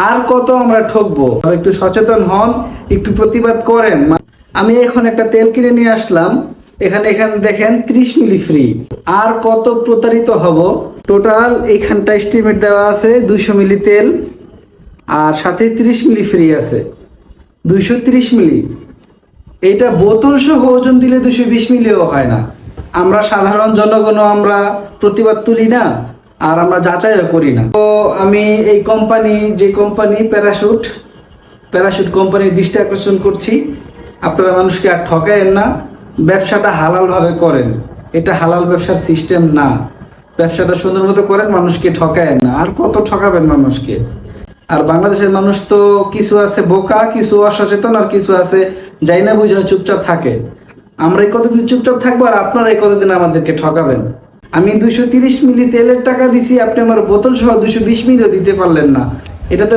আর কত আমরা ঠকবো? একটু সচেতন হন, একটু প্রতিবাদ করেন। আমি এখন একটা তেল কিনে নিয়ে আসলাম, এখানে এখানে দেখেন 30 মিলি ফ্রি। আর কত প্রতারিত হব? টোটাল এইখানটা এস্টিমেট দেওয়া আছে 200 মিলি তেল, আর সাথে 30 মিলি ফ্রি আছে, 230 মিলি। এটা বোতল সহ ওজন দিলে 220 মিলিও হয় না। আমরা সাধারণ জনগণও আমরা প্রতিবাদ তুলি না, আর আমরা যাচাইও করি না। তো আমি এই কোম্পানি, যে কোম্পানি প্যারাশুট কোম্পানির দৃষ্টি আকর্ষণ করছি, আপনারা মানুষকে আর ঠকায়েন না, ব্যবসাটা হালালভাবে করেন। এটা হালাল ব্যবসার সিস্টেম না। ব্যবসাটা সুন্দর মতো করেন, মানুষকে ঠকায়েন না। আর কত ঠকাবেন মানুষকে? আর বাংলাদেশের মানুষ তো কিছু আছে বোকা, কিছু অসচেতন, আর কিছু আছে যাই না বুঝে চুপচাপ থাকে। আমরা এই কতদিন চুপচাপ থাকবো, আর আপনারা এই কতদিন আমাদেরকে ঠকাবেন? আমি 230 মিলি তেলের টাকা দিছি, আপনি আমার বোতল সহ 220 মিলিও দিতে পারলেন না। এটা তো